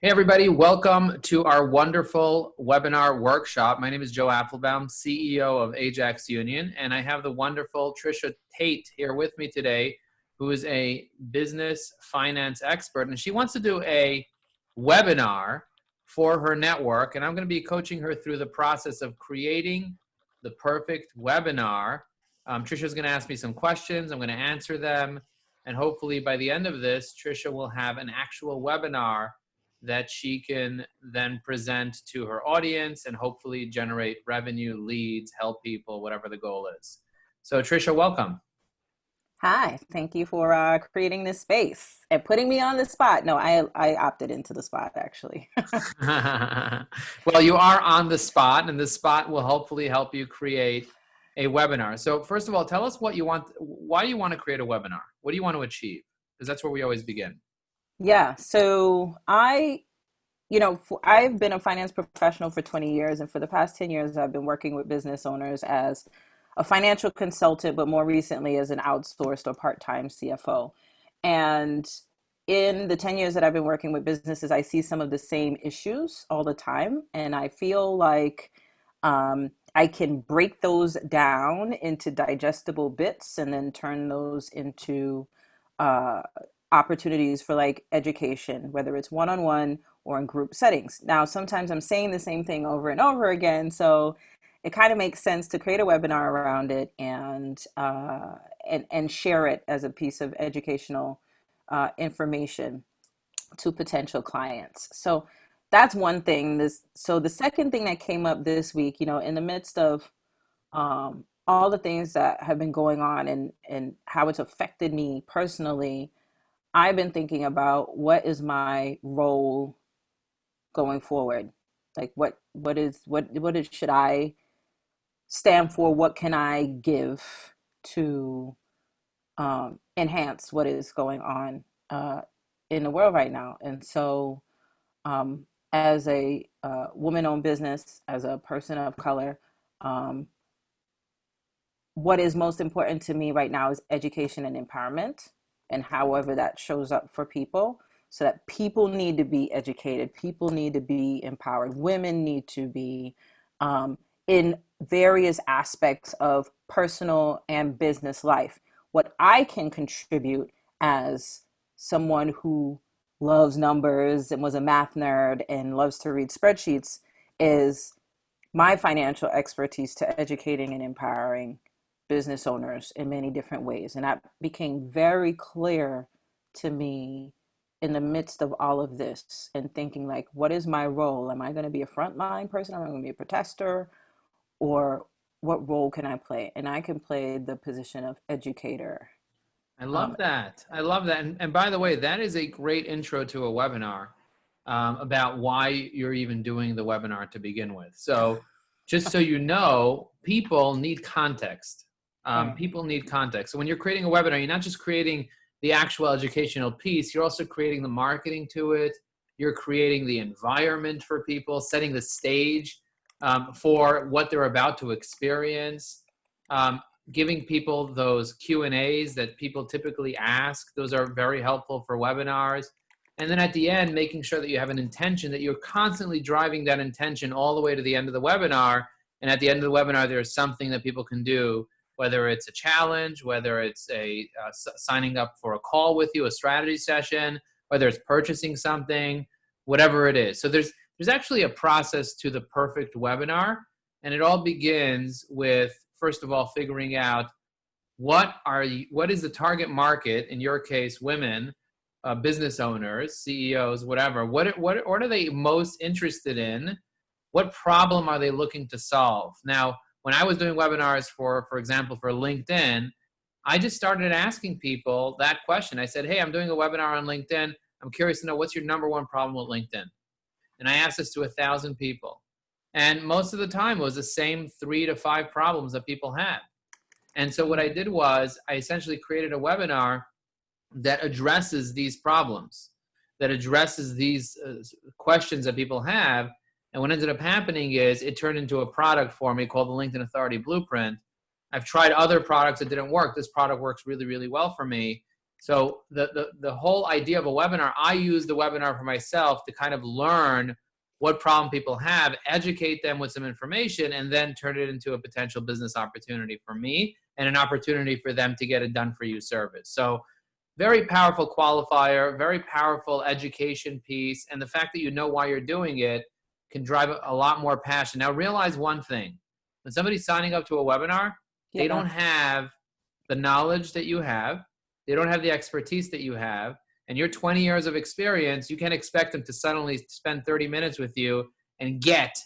Hey, everybody. Welcome to our wonderful webinar workshop. My name is Joe Apfelbaum, CEO of Ajax Union, and I have the wonderful Trisha Tate here with me today, who is a business finance expert, and she wants to do a webinar for her network, and I'm going to be coaching her through the process of creating the perfect webinar. Trisha is going to ask me some questions. I'm going to answer them, and hopefully by the end of this, Trisha will have an actual webinar that she can then present to her audience and hopefully generate revenue, leads, help people, whatever the goal is. So Trisha, welcome. Hi, thank you for creating this space and putting me on the spot. No, I opted into the spot actually. Well, you are on the spot, and the spot will hopefully help you create a webinar. So first of all, tell us what you want. Why do you want to create a webinar? What do you want to achieve? Because that's where we always begin. Yeah, so I've been a finance professional for 20 years, and for the past 10 years, I've been working with business owners as a financial consultant, but more recently as an outsourced or part-time CFO. And in the 10 years that I've been working with businesses, I see some of the same issues all the time. And I feel like I can break those down into digestible bits and then turn those into uh, opportunities for like education, whether it's one-on-one or in group settings. Now, sometimes I'm saying the same thing over and over again, so it kind of makes sense to create a webinar around it and share it as a piece of educational information to potential clients. So that's one thing. So the second thing that came up this week, in the midst of all the things that have been going on and how it's affected me personally, I've been thinking about what is my role going forward. Like what should I stand for? What can I give to enhance what is going on in the world right now? And so, as a woman-owned business, as a person of color, um, what is most important to me right now is education and empowerment, and however that shows up for people. So that people need to be educated, people need to be empowered, women need to be in various aspects of personal and business life. What I can contribute as someone who loves numbers and was a math nerd and loves to read spreadsheets is my financial expertise to educating and empowering business owners in many different ways. And that became very clear to me in the midst of all of this and thinking like, what is my role? Am I going to be a frontline person? Am I going to be a protester? Or what role can I play? And I can play the position of educator. I love Um, that. I love that. And by the way, that is a great intro to a webinar about why you're even doing the webinar to begin with. So just so you know, people need context. right. People need context. So when you're creating a webinar, you're not just creating the actual educational piece, you're also creating the marketing to it. You're creating the environment for people, setting the stage for what they're about to experience. Um, Giving people those Q&As that people typically ask. Those are very helpful for webinars. And then at the end, making sure that you have an intention, that you're constantly driving that intention all the way to the end of the webinar. And at the end of the webinar, there's something that people can do, whether it's a challenge, whether it's signing up for a call with you, a strategy session, whether it's purchasing something, whatever it is. So there's actually a process to the perfect webinar. And it all begins with, first of all, figuring out what is the target market, in your case, women, business owners, CEOs, whatever. What are they most interested in? What problem are they looking to solve? Now, when I was doing webinars for example, for LinkedIn, I just started asking people that question. I said, hey, I'm doing a webinar on LinkedIn. I'm curious to know what's your number one problem with LinkedIn? And I asked this to 1,000 people. And most of the time, it was the same 3 to 5 problems that people had. And so what I did was I essentially created a webinar that addresses these problems, that addresses these questions that people have. And what ended up happening is it turned into a product for me called the LinkedIn Authority Blueprint. I've tried other products that didn't work. This product works really, really well for me. So the whole idea of a webinar, I use the webinar for myself to kind of learn what problem people have, educate them with some information, and then turn it into a potential business opportunity for me and an opportunity for them to get a done-for-you service. So very powerful qualifier, very powerful education piece, and the fact that you know why you're doing it can drive a lot more passion. Now realize one thing. When somebody's signing up to a webinar, they don't have the knowledge that you have. They don't have the expertise that you have. And your 20 years of experience, you can't expect them to suddenly spend 30 minutes with you and get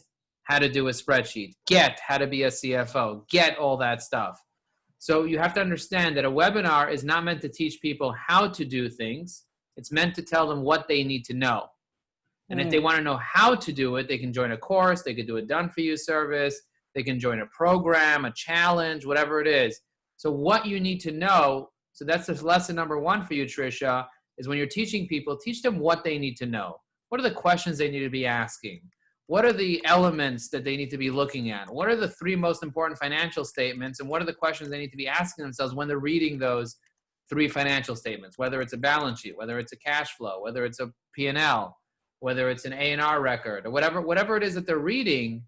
how to do a spreadsheet, get how to be a CFO, get all that stuff. So you have to understand that a webinar is not meant to teach people how to do things. It's meant to tell them what they need to know. And if they want to know how to do it, they can join a course, they could do a done-for-you service, they can join a program, a challenge, whatever it is. So what you need to know, so that's the lesson number one for you, Tricia, is when you're teaching people, teach them what they need to know. What are the questions they need to be asking? What are the elements that they need to be looking at? What are the 3 most important financial statements? And what are the questions they need to be asking themselves when they're reading those 3 financial statements, whether it's a balance sheet, whether it's a cash flow, whether it's a P&L, whether it's an A&R record, or whatever it is that they're reading,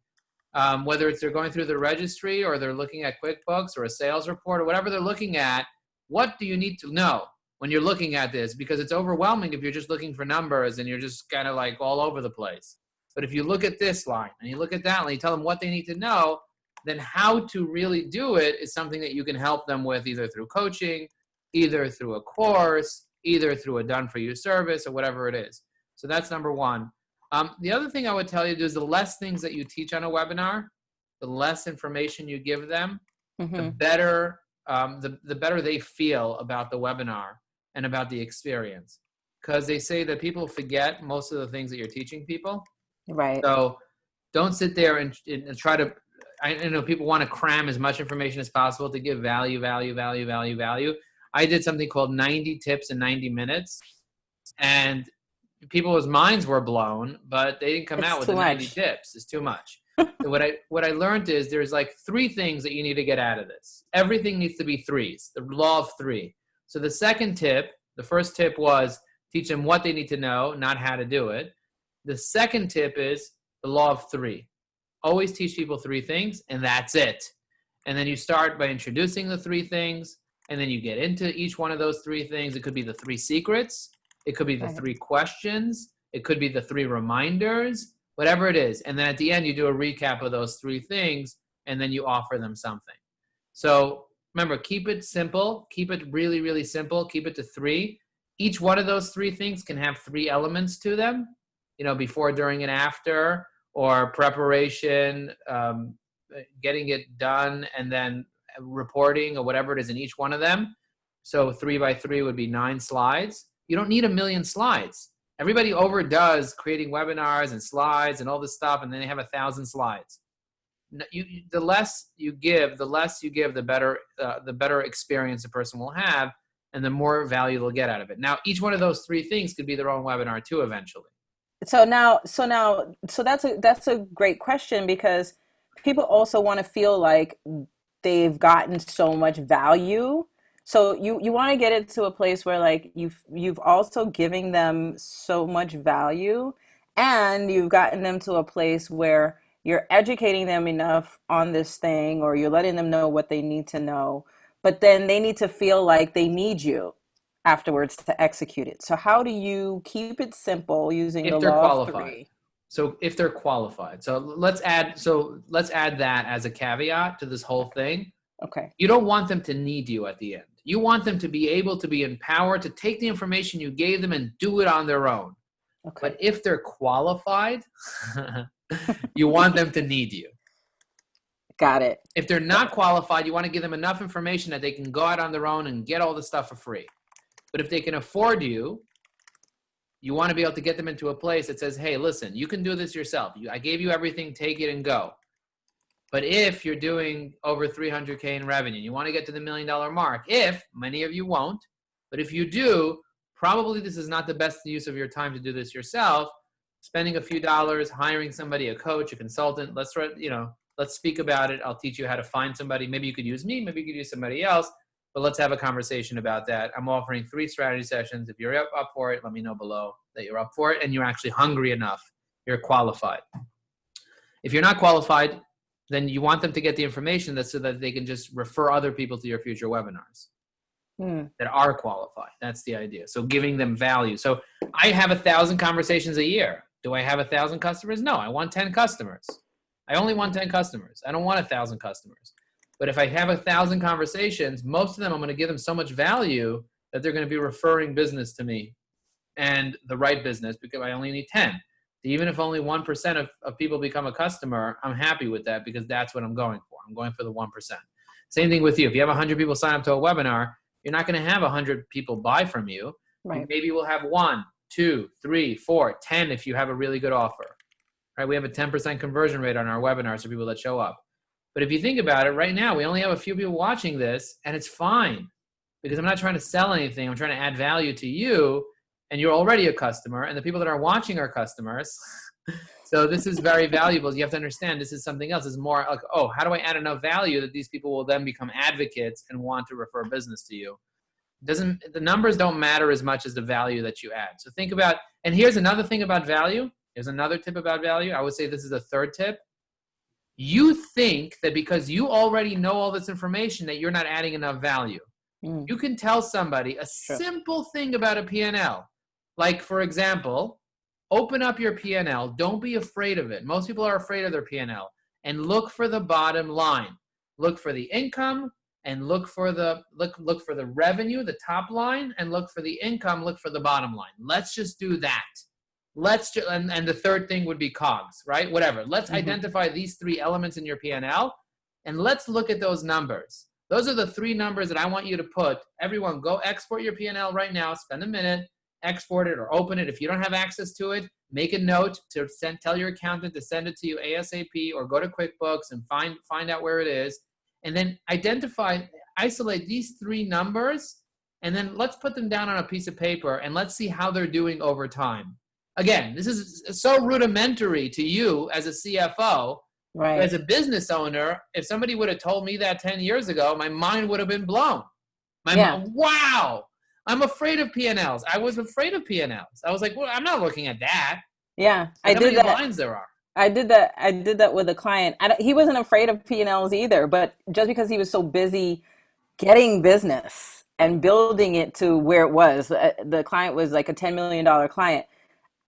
whether it's they're going through the registry or they're looking at QuickBooks or a sales report or whatever they're looking at. What do you need to know when you're looking at this? Because it's overwhelming if you're just looking for numbers and you're just kind of like all over the place. But if you look at this line and you look at that line, you tell them what they need to know, then how to really do it is something that you can help them with either through coaching, either through a course, either through a done-for-you service or whatever it is. So that's number one. The other thing I would tell you is the less things that you teach on a webinar, the less information you give them, the better the better they feel about the webinar and about the experience. Because they say that people forget most of the things that you're teaching people. Right. So don't sit there and try to, I know people want to cram as much information as possible to give value. I did something called 90 tips in 90 minutes, and people's minds were blown, but they didn't come out with the 90 tips. It's too much. What I learned is there's like 3 things that you need to get out of this. Everything needs to be 3s, the law of 3. So the second tip, the first tip was teach them what they need to know, not how to do it. The second tip is the law of 3. Always teach people 3 things, and that's it. And then you start by introducing the 3 things, and then you get into each one of those 3 things. It could be the 3 secrets. It could be the 3 questions. It could be the 3 reminders, whatever it is. And then at the end, you do a recap of those 3 things, and then you offer them something. So remember, keep it simple. Keep it really, really simple. Keep it to 3. Each one of those 3 things can have 3 elements to them, before, during, and after, or preparation, getting it done, and then reporting, or whatever it is in each one of them. So 3 by 3 would be 9 slides. You don't need 1,000,000 slides. Everybody overdoes creating webinars and slides and all this stuff, and then they have 1,000 slides. The less you give, the better experience a person will have, and the more value they'll get out of it. Now, each one of those 3 things could be their own webinar too, eventually. So that's a great question, because people also want to feel like they've gotten so much value. So you want to get it to a place where like you've also giving them so much value, and you've gotten them to a place where you're educating them enough on this thing, or you're letting them know what they need to know, but then they need to feel like they need you afterwards to execute it. So how do you keep it simple using the law of 3? So if they're qualified. So let's add that as a caveat to this whole thing. Okay. You don't want them to need you at the end. You want them to be able to be empowered to take the information you gave them and do it on their own. Okay. But if they're qualified, you want them to need you. Got it. If they're not qualified, you want to give them enough information that they can go out on their own and get all the stuff for free. But if they can afford you, you want to be able to get them into a place that says, hey, listen, you can do this yourself. I gave you everything, take it and go. But if you're doing over 300K in revenue, you want to get to the $1 million mark. If, many of you won't, but if you do, probably this is not the best use of your time to do this yourself. Spending a few dollars, hiring somebody, a coach, a consultant, let's speak about it. I'll teach you how to find somebody. Maybe you could use me, maybe you could use somebody else. but let's have a conversation about that. I'm offering 3 strategy sessions. If you're up for it, let me know below that you're up for it and you're actually hungry enough. You're qualified. If you're not qualified, then you want them to get the information so that they can just refer other people to your future webinars that are qualified. That's the idea. So giving them value. So I have 1,000 conversations a year. Do I have 1,000 customers? No, I want 10 customers. I only want 10 customers. I don't want 1,000 customers. But if I have 1,000 conversations, most of them I'm going to give them so much value that they're going to be referring business to me, and the right business, because I only need 10. Even if only 1% of people become a customer, I'm happy with that because that's what I'm going for. I'm going for the 1%. Same thing with you. If you have 100 people sign up to a webinar, you're not going to have 100 people buy from you. Right. Maybe we'll have 1, 2, 3, 4, 10 if you have a really good offer. Right? We have a 10% conversion rate on our webinars for people that show up. But if you think about it, right now, we only have a few people watching this, and it's fine because I'm not trying to sell anything. I'm trying to add value to you, and you're already a customer, and the people that are watching are customers. So this is very valuable. You have to understand this is something else. It's more like, oh, how do I add enough value that these people will then become advocates and want to refer business to you? The numbers don't matter as much as the value that you add. So think about, and here's another thing about value. Here's another tip about value. I would say this is the third tip. You think that because you already know all this information that you're not adding enough value. You can tell somebody a simple thing about a P&L. Like, for example, open up your P&L. Don't be afraid of it. Most people are afraid of their P&L. And look for the bottom line. Look for the income and look for the revenue, the top line, and look for the income, look for the bottom line. Let's just do that. And the third thing would be COGS, right? Whatever. Let's identify these 3 elements in your P&L and let's look at those numbers. Those are the 3 numbers that I want you to put. Everyone, go export your P&L right now. Spend a minute. Export it or open it. If you don't have access to it, make a note to tell your accountant to send it to you ASAP, or go to QuickBooks and find out where it is. And then isolate these 3 numbers, and then let's put them down on a piece of paper and let's see how they're doing over time. Again, this is so rudimentary to you as a CFO. Right. As a business owner, if somebody would have told me that 10 years ago, my mind would have been blown. Wow. I'm afraid of P&Ls. I was afraid of P&Ls. I was like, well, I'm not looking at that. Yeah, I did that. How many lines there are? I did that with a client. He wasn't afraid of P&Ls either, but just because he was so busy getting business and building it to where it was, the client was like a $10 million client.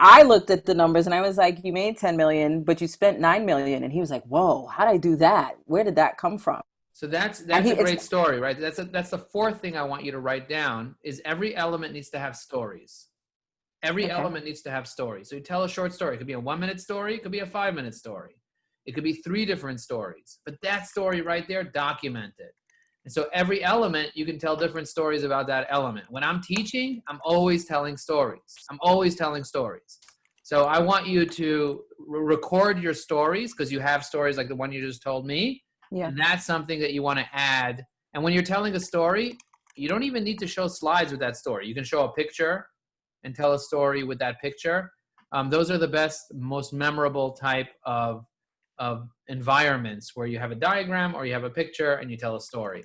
I looked at the numbers and I was like, you made 10 million, but you spent 9 million. And he was like, whoa, how did I do that? Where did that come from? So that's a great story, right? That's the fourth thing I want you to write down is every element needs to have stories. Every element needs to have stories. So you tell a short story. It could be a 1-minute story. It could be a 5-minute story. It could be 3 different stories. But that story right there, document it. And so every element, you can tell different stories about that element. When I'm teaching, I'm always telling stories. So I want you to record your stories because you have stories like the one you just told me. Yeah. And that's something that you want to add. And when you're telling a story, you don't even need to show slides with that story. You can show a picture and tell a story with that picture. Those are the best, most memorable type of environments where you have a diagram or you have a picture and you tell a story.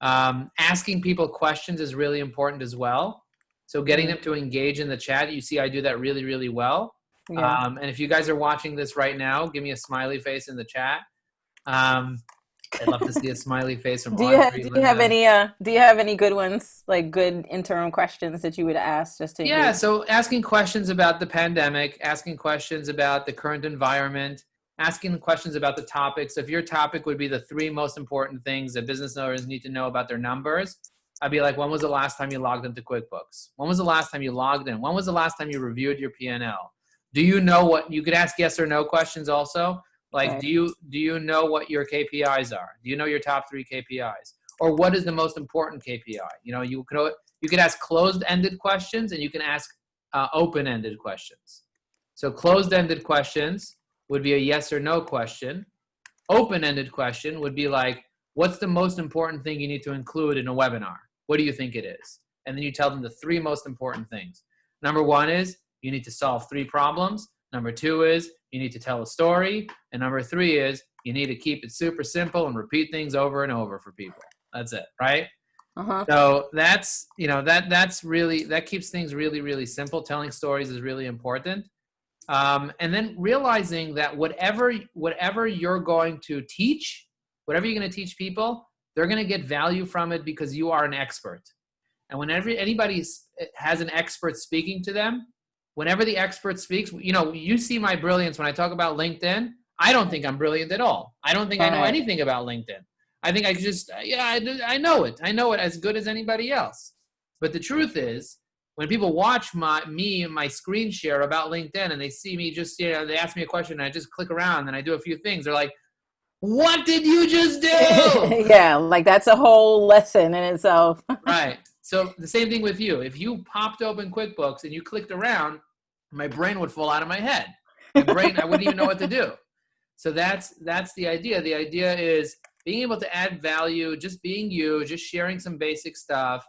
Asking people questions is really important as well. So getting them to engage in the chat. You see, I do that really, really well. Yeah. And if you guys are watching this right now, give me a smiley face in the chat. I'd love to see a smiley face from Audrey. Do you have any good ones, like good interim questions that you would ask just to engage? Yeah, so asking questions about the pandemic, asking questions about the current environment, asking questions about the topics. So if your topic would be the 3 most important things that business owners need to know about their numbers, I'd be like, when was the last time you logged into QuickBooks? When was the last time you logged in? When was the last time you reviewed your P&L? Do you know what, you could ask yes or no questions also. Like, right. Do you know what your KPIs are? Do you know your top 3 KPIs? Or what is the most important KPI? You know, you could ask closed-ended questions and you can ask open-ended questions. So closed-ended questions would be a yes or no question. Open-ended question would be like, what's the most important thing you need to include in a webinar? What do you think it is? And then you tell them the 3 most important things. Number 1 is you need to solve 3 problems. Number 2 is you need to tell a story. And number 3 is you need to keep it super simple and repeat things over and over for people. That's it, right? Uh-huh. So that's, that's really, that keeps things really, really simple. Telling stories is really important. And then realizing that whatever you're going to teach, whatever you're going to teach people, they're going to get value from it because you are an expert. And whenever anybody has an expert speaking to them, whenever the expert speaks, you see my brilliance when I talk about LinkedIn. I don't think I'm brilliant at all. I don't think I know Right. anything about LinkedIn. I think I just, I know it. I know it as good as anybody else. But the truth is, when people watch my screen share about LinkedIn and they see me just, they ask me a question and I just click around and I do a few things, they're like, what did you just do? Yeah, like that's a whole lesson in itself. Right. So the same thing with you. If you popped open QuickBooks and you clicked around, my brain would fall out of my head. I wouldn't even know what to do. So that's the idea. The idea is being able to add value, just being you, just sharing some basic stuff,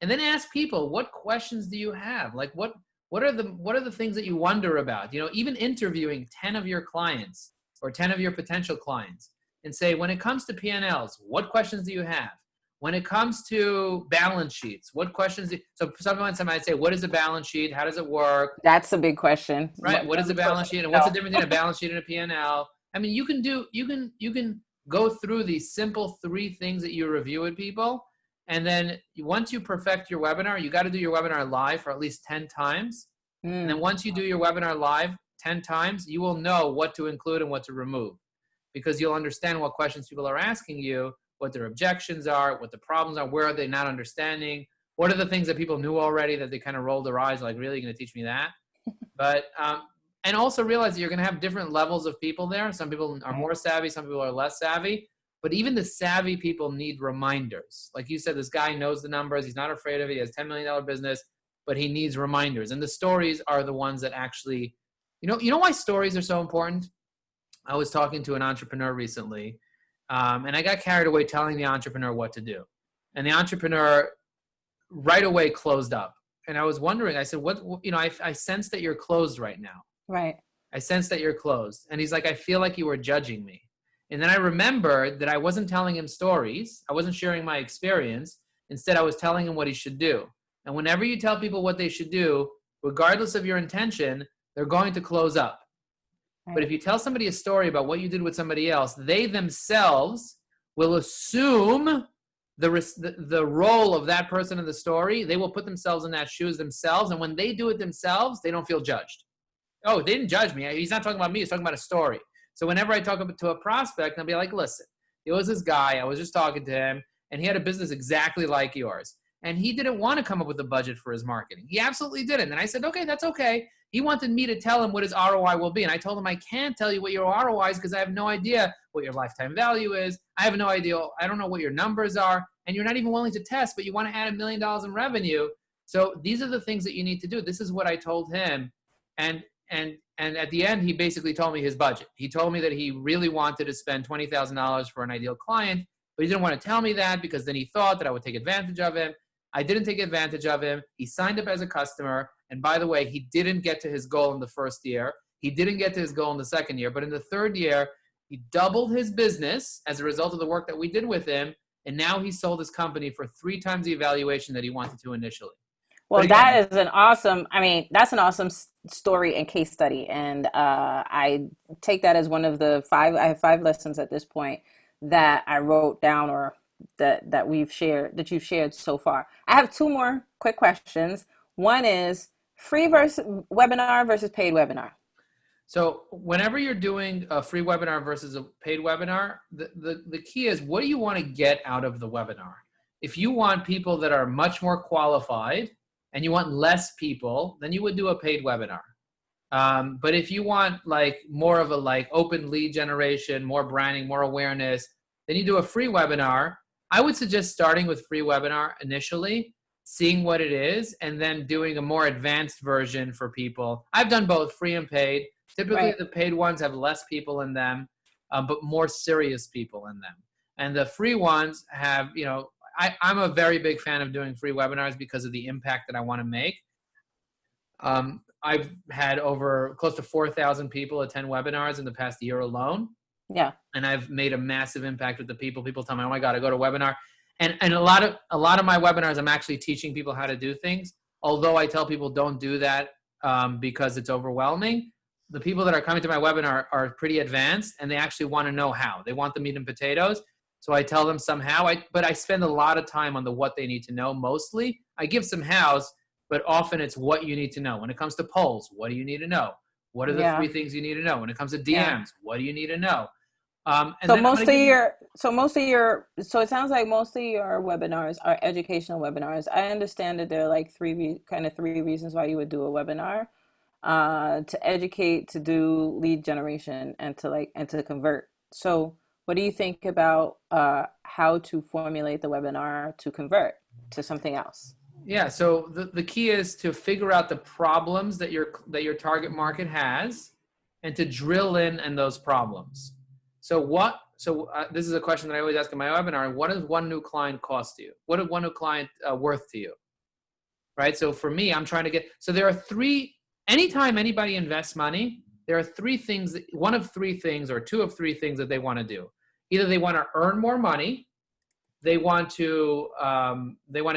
and then ask people, what questions do you have? Like what are the things that you wonder about? Even interviewing 10 of your clients or 10 of your potential clients and say, when it comes to P&Ls, what questions do you have? When it comes to balance sheets, what questions so someone might say, what is a balance sheet? How does it work? That's a big question. Right. What is a balance sheet? And what's the difference between a balance sheet and a P&L? I mean, you can go through these simple 3 things that you review with people. And then once you perfect your webinar, you got to do your webinar live for at least 10 times. And then once you do your webinar live 10 times, you will know what to include and what to remove, because you'll understand what questions people are asking you, what their objections are, what the problems are, where are they not understanding, what are the things that people knew already that they kind of rolled their eyes like, really, you're going to teach me that? But and also realize that you're going to have different levels of people there. Some people are more savvy, some people are less savvy. But even the savvy people need reminders. Like you said, this guy knows the numbers. He's not afraid of it. He has $10 million business, but he needs reminders. And the stories are the ones that actually, you know why stories are so important? I was talking to an entrepreneur recently, and I got carried away telling the entrepreneur what to do. And the entrepreneur right away closed up. And I was wondering, I said, I sense that you're closed right now. Right. I sense that you're closed. And he's like, I feel like you were judging me. And then I remembered that I wasn't telling him stories. I wasn't sharing my experience. Instead, I was telling him what he should do. And whenever you tell people what they should do, regardless of your intention, they're going to close up. Right. But if you tell somebody a story about what you did with somebody else, they themselves will assume the role of that person in the story. They will put themselves in that shoes themselves. And when they do it themselves, they don't feel judged. Oh, they didn't judge me. He's not talking about me. He's talking about a story. So whenever I talk to a prospect, I'll be like, listen, it was this guy. I was just talking to him, and he had a business exactly like yours. And he didn't want to come up with a budget for his marketing. He absolutely didn't. And I said, okay, that's okay. He wanted me to tell him what his ROI will be. And I told him, I can't tell you what your ROI is because I have no idea what your lifetime value is. I have no idea. I don't know what your numbers are. And you're not even willing to test, but you want to add $1 million in revenue. So these are the things that you need to do. This is what I told him. And at the end, he basically told me his budget. He told me that he really wanted to spend $20,000 for an ideal client, but he didn't want to tell me that because then he thought that I would take advantage of him. I didn't take advantage of him. He signed up as a customer. And by the way, he didn't get to his goal in the first year. He didn't get to his goal in the second year. But in the third year, he doubled his business as a result of the work that we did with him. And now he sold his company for 3 times the evaluation that he wanted to initially. Well, that is an awesome, that's an awesome story and case study. And I take that as one of the 5, I have 5 lessons at this point that I wrote down or that you've shared so far. I have 2 more quick questions. One is free webinar versus paid webinar. So whenever you're doing a free webinar versus a paid webinar, the key is, what do you want to get out of the webinar? If you want people that are much more qualified, and you want less people, then you would do a paid webinar. But if you want more of a open lead generation, more branding, more awareness, then you do a free webinar. I would suggest starting with free webinar initially, seeing what it is, and then doing a more advanced version for people. I've done both free and paid. Typically, The paid ones have less people in them, but more serious people in them. And the free ones have, I'm a very big fan of doing free webinars because of the impact that I want to make. I've had over close to 4,000 people attend webinars in the past year alone. Yeah. And I've made a massive impact with the people. People tell me, oh my God, I go to a webinar And a lot of my webinars, I'm actually teaching people how to do things. Although I tell people don't do that because it's overwhelming. The people that are coming to my webinar are pretty advanced, and they actually want to know how. They want the meat and potatoes. So I tell them somehow, but I spend a lot of time on the what they need to know mostly. I give some hows, but often it's what you need to know. When it comes to polls, what do you need to know? What are the Yeah. 3 things you need to know? When it comes to DMs, Yeah. what do you need to know? And So then I'm most going of to give you, your, so most of your, so it sounds like most of your webinars are educational webinars. I understand that there are like three reasons why you would do a webinar, to educate, to do lead generation, and to convert. So what do you think about how to formulate the webinar to convert to something else? yeah. So the key is to figure out the problems that your target market has, and to drill in those problems. So this is a question that I always ask in my webinar. What does one new client cost you? What is one new client worth to you? Right? So for me, I'm trying to so there are anytime anybody invests money, there are 3 things, one of 3 things or 2 of 3 things that they want to do. Either they want to earn more money, they want to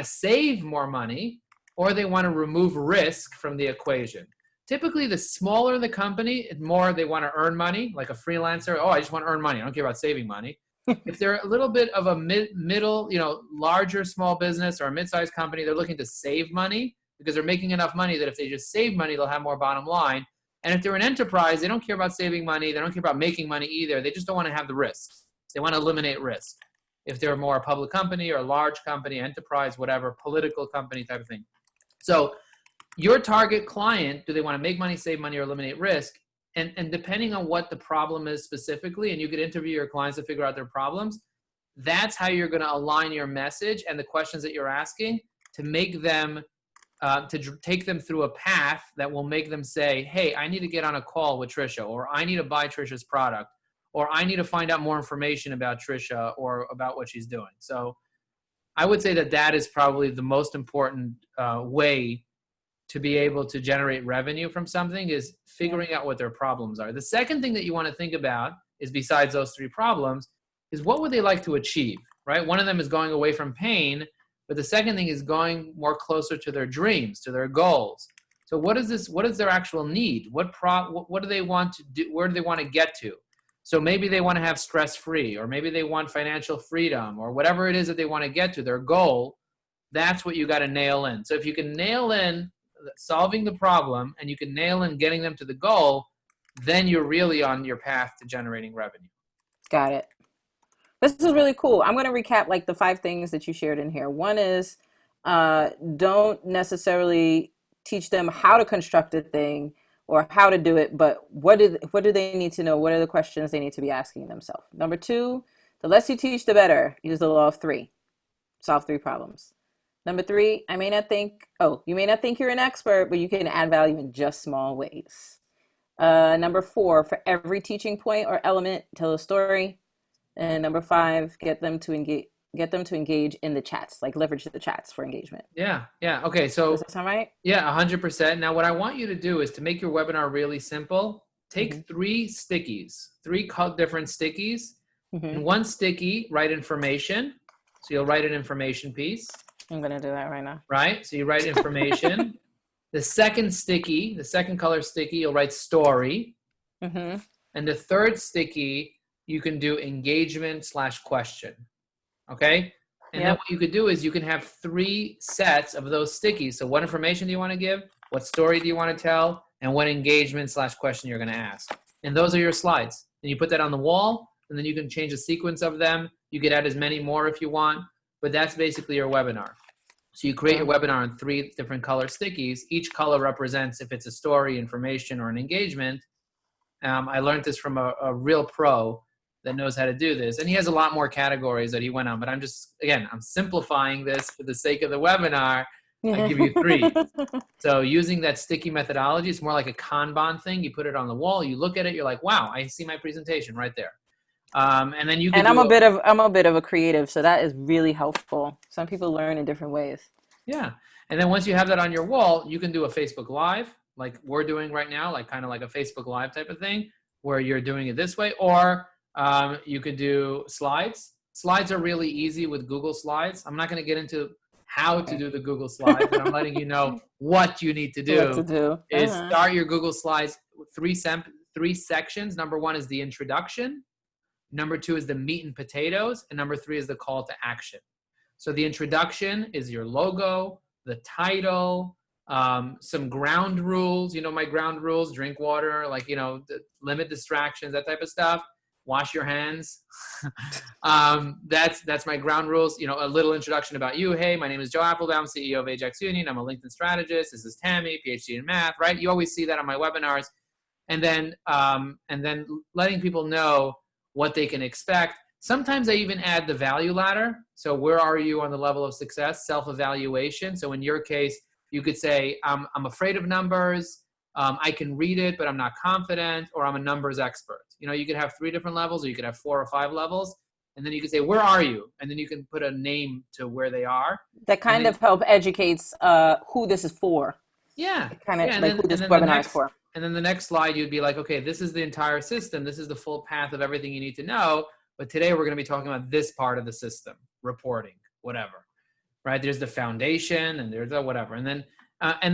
save more money, or they want to remove risk from the equation. Typically, the smaller the company, the more they want to earn money, like a freelancer. Oh, I just want to earn money. I don't care about saving money. If they're a little bit of a middle, larger small business or a mid-sized company, they're looking to save money because they're making enough money that if they just save money, they'll have more bottom line. And if they're an enterprise, they don't care about saving money. They don't care about making money either. They just don't want to have the risk. They want to eliminate risk. If they're more a public company or a large company, enterprise, whatever, political company type of thing. So your target client, do they want to make money, save money, or eliminate risk? And depending on what the problem is specifically, and you could interview your clients to figure out their problems, that's how you're going to align your message and the questions that you're asking to make them, take them through a path that will make them say, hey, I need to get on a call with Trisha, or I need to buy Trisha's product, or I need to find out more information about Trisha or about what she's doing. So I would say that is probably the most important way to be able to generate revenue from something, is figuring out what their problems are. The second thing that you want to think about is, besides those 3 problems, is what would they like to achieve, right? One of them is going away from pain, but the second thing is going more closer to their dreams, to their goals. So what is their actual need? What do they want to do? Where do they want to get to? So maybe they want to have stress-free, or maybe they want financial freedom, or whatever it is that they want to get to, their goal. That's what you got to nail in. So if you can nail in solving the problem and you can nail in getting them to the goal, then you're really on your path to generating revenue. Got it. This is really cool. I'm going to recap like the 5 things that you shared in here. One is don't necessarily teach them how to construct a thing or how to do it, but what do they need to know? What are the questions they need to be asking themselves? Number 2, the less you teach, the better. Use the law of 3. Solve 3 problems. Number 3, you may not think you're an expert, but you can add value in just small ways. Number 4, for every teaching point or element, tell a story. And number 5, get them to engage in the chats, like leverage the chats for engagement. Yeah. Okay. So does that sound right? Yeah, 100%. Now, what I want you to do is to make your webinar really simple. Take 3 stickies, 3 different stickies. In one sticky, write information. So you'll write an information piece. I'm going to do that right now. Right? So you write information. The second color sticky, you'll write story. And the third sticky, you can do engagement/question. Okay? And then what you could do is you can have 3 sets of those stickies. So what information do you want to give? What story do you want to tell? And what engagement/question you're going to ask. And those are your slides. And you put that on the wall, and then you can change the sequence of them. You could add as many more if you want, but that's basically your webinar. So you create your webinar in 3 different color stickies. Each color represents if it's a story, information, or an engagement. I learned this from a real pro that knows how to do this. And he has a lot more categories that he went on, but I'm simplifying this for the sake of the webinar. I give you 3. So using that sticky methodology, it's more like a Kanban thing. You put it on the wall, you look at it, you're like, wow, I see my presentation right there. And then you can. And I'm a bit of a creative, so that is really helpful. Some people learn in different ways. Yeah. And then once you have that on your wall, you can do a Facebook Live like we're doing right now, like kind of like a Facebook Live type of thing where you're doing it this way, or you could do slides. Slides are really easy with Google Slides. I'm not going to get into how to do the Google Slides, but I'm letting you know what you need to What do to do. is start your Google Slides with three sections. Number one is the introduction. Number two is the meat and potatoes. And number three is the call to action. So the introduction is your logo, the title, some ground rules. You know my ground rules: drink water, like, limit distractions, that type of stuff. Wash your hands. That's my ground rules. A little introduction about you. Hey, my name is Joe Apfelbaum, CEO of Ajax Union. I'm a LinkedIn strategist. This is Tammy, PhD in math, right? You always see that on my webinars. And then letting people know what they can expect. Sometimes I even add the value ladder. So where are you on the level of success? Self-evaluation. So in your case, you could say, I'm afraid of numbers. I can read it, but I'm not confident, or I'm a numbers expert. You could have 3 different levels, or you could have 4 or 5 levels. And then you could say, where are you? And then you can put a name to where they are. That kind of help educates who this is for. Yeah. Kind of who this webinar is for. And then the next slide, you'd be like, okay, this is the entire system. This is the full path of everything you need to know. But today we're going to be talking about this part of the system, reporting, whatever, right? There's the foundation and there's the whatever. And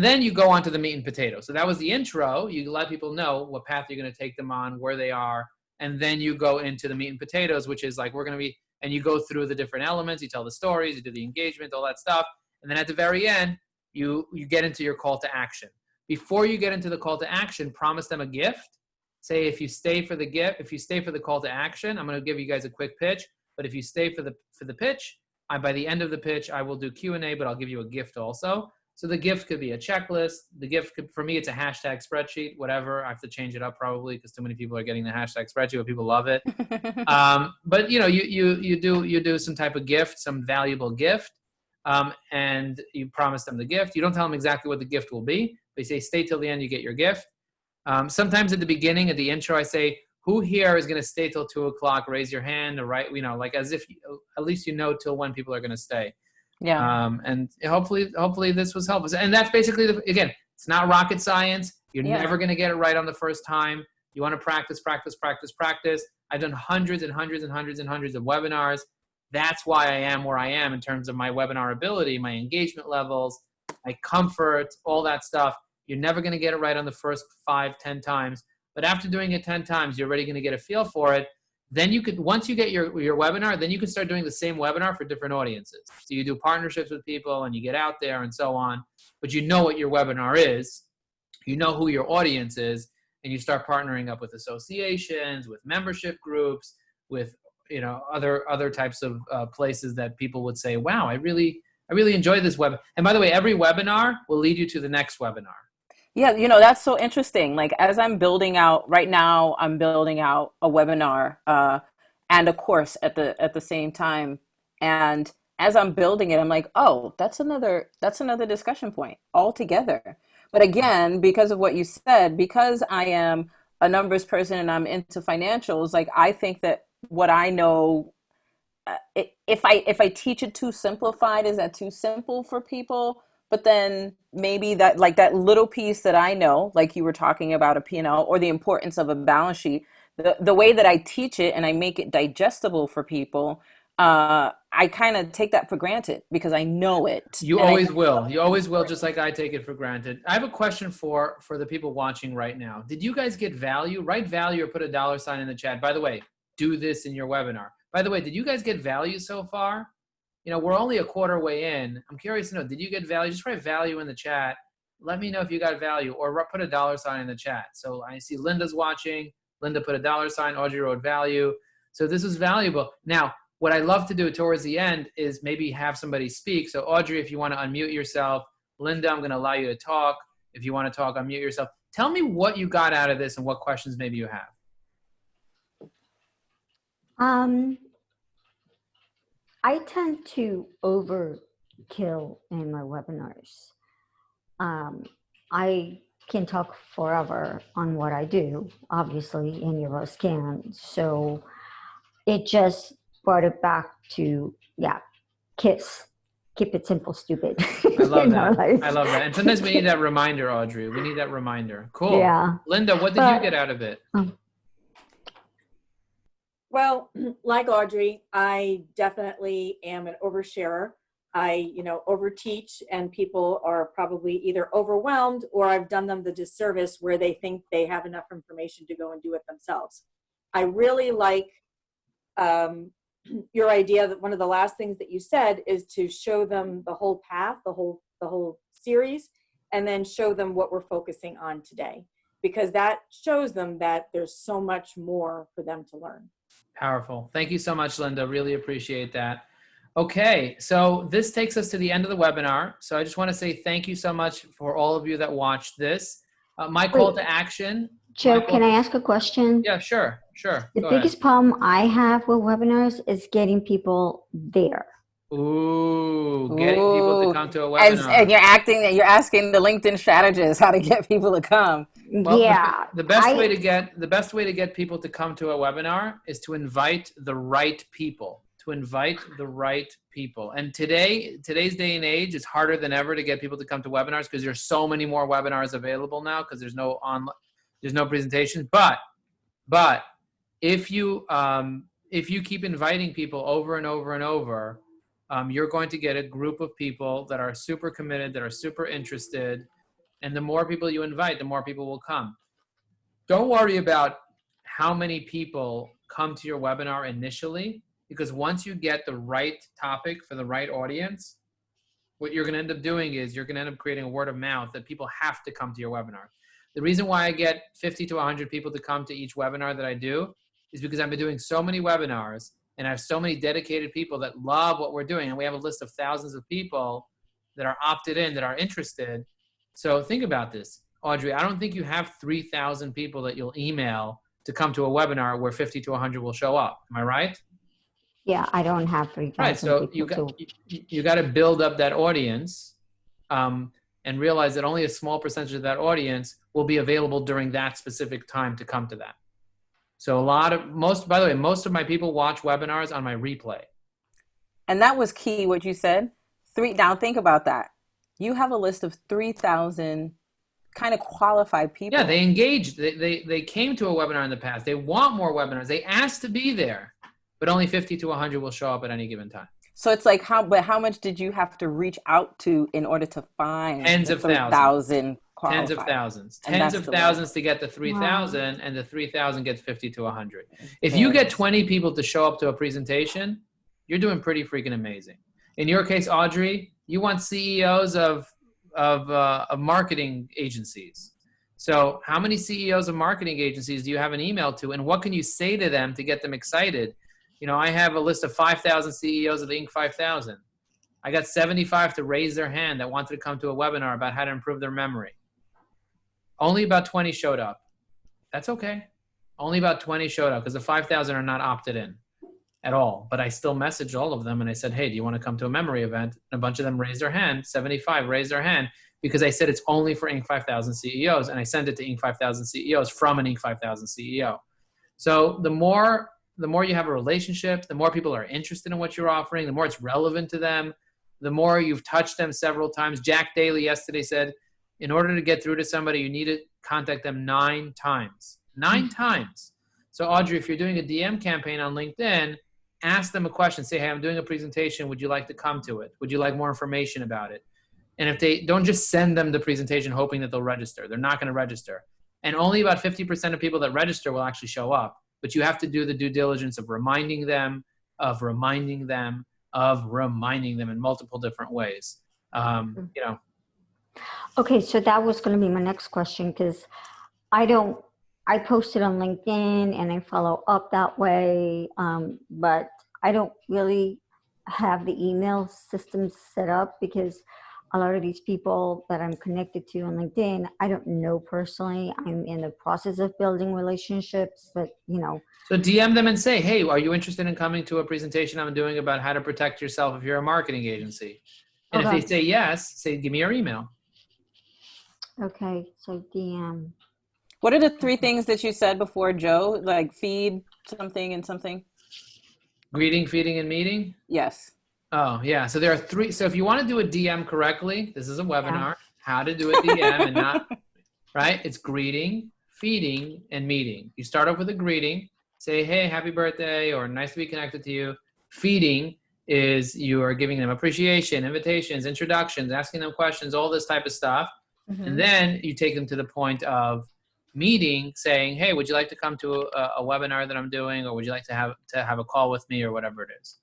then you go on to the meat and potatoes. So that was the intro. You let people know what path you're going to take them on, where they are. And then you go into the meat and potatoes, which is like, and you go through the different elements. You tell the stories, you do the engagement, all that stuff. And then at the very end, you get into your call to action. Before you get into the call to action, promise them a gift. Say, if you stay for the call to action, I'm going to give you guys a quick pitch. But if you stay for the pitch, by the end of the pitch, I will do Q&A, but I'll give you a gift also. So the gift could be a checklist. The gift could, for me, it's a hashtag spreadsheet, whatever. I have to change it up probably because too many people are getting the hashtag spreadsheet, but people love it. But you do some type of gift, some valuable gift, and you promise them the gift. You don't tell them exactly what the gift will be. They say, stay till the end, you get your gift. Sometimes at the beginning, at the intro, I say, who here is going to stay till 2:00? Raise your hand, or right, like as if at least till when people are going to stay. Yeah. And hopefully this was helpful. And that's basically again, it's not rocket science. You're never going to get it right on the first time. You want to practice. I've done hundreds and hundreds and hundreds and hundreds of webinars. That's why I am where I am in terms of my webinar ability, my engagement levels, my comfort, all that stuff. You're never going to get it right on the first 5-10 times, but after doing it 10 times, you're already going to get a feel for it. Then once you get your webinar, then you can start doing the same webinar for different audiences. So you do partnerships with people and you get out there and so on, but you know what your webinar is, you know who your audience is, and you start partnering up with associations, with membership groups, with other types of places that people would say, wow, I really enjoyed this web. And by the way, every webinar will lead you to the next webinar. Yeah, that's so interesting. Like, as I'm building out right now, I'm building out a webinar and a course at the same time. And as I'm building it, I'm like, oh, that's another discussion point altogether. But again, because of what you said, because I am a numbers person and I'm into financials, like, I think that what I know, if I teach it too simplified, is that too simple for people? But then maybe that little piece that I know, like you were talking about a P&L or the importance of a balance sheet, the way that I teach it and I make it digestible for people, I kind of take that for granted because I know it. You always will, just like I take it for granted. I have a question for the people watching right now. Did you guys get value? Write value or put a $ in the chat. By the way, do this in your webinar. By the way, did you guys get value so far? We're only a quarter way in. I'm curious to know, did you get value? Just write value in the chat. Let me know if you got value, or put a $ in the chat. So I see Linda's watching. Linda put a $. Audrey wrote value. So this is valuable. Now, what I love to do towards the end is maybe have somebody speak. So Audrey, if you want to unmute yourself. Linda, I'm going to allow you to talk. If you want to talk, unmute yourself. Tell me what you got out of this and what questions maybe you have. I tend to overkill in my webinars. I can talk forever on what I do, obviously, and you guys can. So it just brought it back to, KISS. Keep it simple, stupid. I love that. I love that. And sometimes we need that reminder, Audrey. We need that reminder. Cool. Yeah. Linda, what did you get out of it? Well, like Audrey, I definitely am an oversharer. I, overteach, and people are probably either overwhelmed, or I've done them the disservice where they think they have enough information to go and do it themselves. I really like your idea that one of the last things that you said is to show them the whole path, the whole series, and then show them what we're focusing on today, because that shows them that there's so much more for them to learn. Powerful. Thank you so much, Linda. Really appreciate that. Okay, so this takes us to the end of the webinar. So I just want to say thank you so much for all of you that watched this. My call to action. Joe, can I ask a question? Yeah, sure. The biggest problem I have with webinars is getting people there. Ooh, getting people to come to a webinar. And you're asking the LinkedIn strategist how to get people to come. Well, yeah. The best way to get people to come to a webinar is to invite the right people. And today's day and age, it's harder than ever to get people to come to webinars because there's so many more webinars available now because there's no presentations. But if you keep inviting people over and over and over, you're going to get a group of people that are super committed, that are super interested. And the more people you invite, the more people will come. Don't worry about how many people come to your webinar initially, because once you get the right topic for the right audience, what you're going to end up doing is you're going to end up creating a word of mouth that people have to come to your webinar. The reason why I get 50 to 100 people to come to each webinar that I do is because I've been doing so many webinars and I have so many dedicated people that love what we're doing. And we have a list of thousands of people that are opted in, that are interested. So think about this, Audrey. I don't think you have 3,000 people that you'll email to come to a webinar where 50 to 100 will show up. Am I right? Yeah, I don't have 3,000 right. So you got to build up that audience and realize that only a small percentage of that audience will be available during that specific time to come to that. So by the way, most of my people watch webinars on my replay. And that was key, what you said. Now think about that. You have a list of 3,000 kind of qualified people. Yeah, they engaged. They came to a webinar in the past. They want more webinars. They asked to be there, but only 50 to 100 will show up at any given time. So it's like how much did you have to reach out to in order to find tens of thousands qualified? Tens of thousands to get the 3,000, wow. And the 3,000 gets 50 to 100. If you get 20 people to show up to a presentation, you're doing pretty freaking amazing. In your case, Audrey, you want CEOs of marketing agencies. So how many CEOs of marketing agencies do you have an email to, and what can you say to them to get them excited? I have a list of 5,000 CEOs of the Inc. 5000. I got 75 to raise their hand that wanted to come to a webinar about how to improve their memory. Only about 20 showed up. That's okay. Only about 20 showed up because the 5,000 are not opted in at all. But I still messaged all of them and I said, hey, do you want to come to a memory event? And a bunch of them raised their hand. 75 raised their hand because I said it's only for Inc. 5000 CEOs. And I sent it to Inc. 5000 CEOs from an Inc. 5000 CEO. So the more you have a relationship, the more people are interested in what you're offering, the more it's relevant to them, the more you've touched them several times. Jack Daly yesterday said, in order to get through to somebody, you need to contact them 9 times. 9 times. So Audrey, if you're doing a DM campaign on LinkedIn, ask them a question. Say, hey, I'm doing a presentation. Would you like to come to it? Would you like more information about it? And if they don't, just send them the presentation hoping that they'll register. They're not going to register. And only about 50% of people that register will actually show up. But you have to do the due diligence of reminding them in multiple different ways. Okay, so that was going to be my next question, because I posted on LinkedIn and I follow up that way, but I don't really have the email system set up because a lot of these people that I'm connected to on LinkedIn, I don't know personally. I'm in the process of building relationships, but So DM them and say, hey, are you interested in coming to a presentation I'm doing about how to protect yourself if you're a marketing agency? And if they say yes, say, give me your email. Okay, so DM. What are the 3 things that you said before, Joe? Like feed, something, and something? Greeting, feeding, and meeting? Yes. Oh, yeah. So there are 3. So if you want to do a DM correctly, this is a webinar, how to do a DM and not, right? It's greeting, feeding, and meeting. You start off with a greeting. say, hey, happy birthday, or nice to be connected to you. Feeding is you are giving them appreciation, invitations, introductions, asking them questions, all this type of stuff. And then you take them to the point of meeting, saying, hey, would you like to come to a webinar that I'm doing, or would you like to have a call with me, or whatever it is.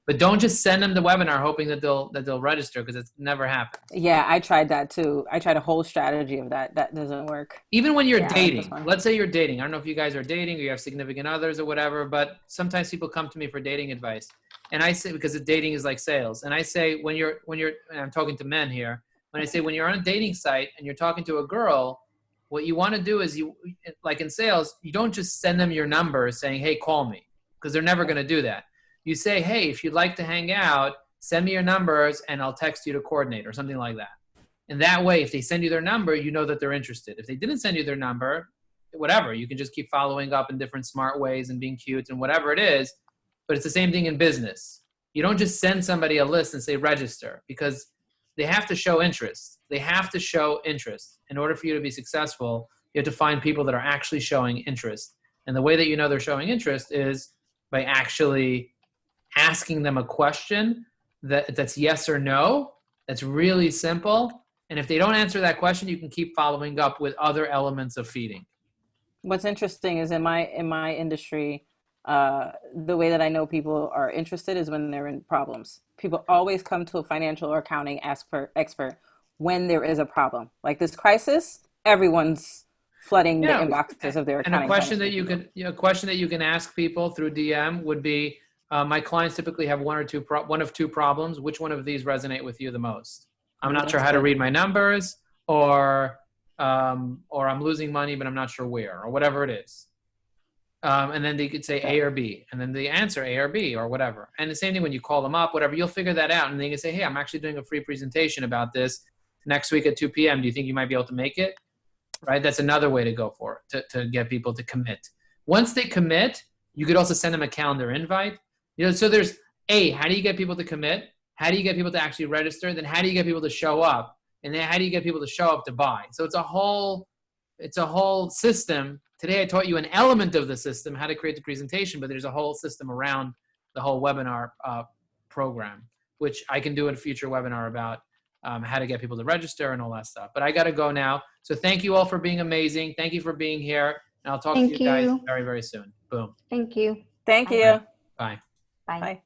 But don't just send them the webinar hoping that they'll register, because it never happens. Yeah, I tried that too. I tried a whole strategy of that. That doesn't work. Even when you're Yeah, dating, let's say you're dating. I don't know if you guys are dating or you have significant others or whatever, but sometimes people come to me for dating advice. And I say, because dating is like sales. And I say, when you're, and I'm talking to men here, when I say, when you're on a dating site and you're talking to a girl, what you want to do is like in sales, you don't just send them your number saying, hey, call me, because they're never going to do that. You say, hey, if you'd like to hang out, send me your numbers and I'll text you to coordinate, or something like that. And that way, if they send you their number, you know that they're interested. If they didn't send you their number, whatever, you can just keep following up in different smart ways and being cute and whatever it is. But it's the same thing in business. You don't just send somebody a list and say register, because they have to show interest. They have to show interest. In order for you to be successful, you have to find people that are actually showing interest. And the way that you know they're showing interest is by actually asking them a question that's yes or no. That's really simple. And if they don't answer that question, you can keep following up with other elements of feeding. What's interesting is in my industry, the way that I know people are interested is when they're in problems. People always come to a financial or accounting expert when there is a problem. Like this crisis, everyone's flooding the inboxes of their accounting. And a question that you can ask people through DM would be, my clients typically have one of two problems. Which one of these resonate with you the most? I'm not sure how to read my numbers, or I'm losing money, but I'm not sure where, or whatever it is. And then they could say A or B, and then they answer A or B or whatever. And the same thing when you call them up, whatever, you'll figure that out. And they can say, hey, I'm actually doing a free presentation about this next week at 2 p.m. Do you think you might be able to make it? Right? That's another way to go for it, to get people to commit. Once they commit, you could also send them a calendar invite. So there's how do you get people to commit? How do you get people to actually register? Then how do you get people to show up? And then how do you get people to show up to buy? So it's a whole system. Today I taught you an element of the system, how to create the presentation, but there's a whole system around the whole webinar program, which I can do in a future webinar about how to get people to register and all that stuff. But I got to go now. So thank you all for being amazing. Thank you for being here. And I'll talk to you guys very, very soon. Boom. Thank you. Thank you. Bye. Bye. Bye.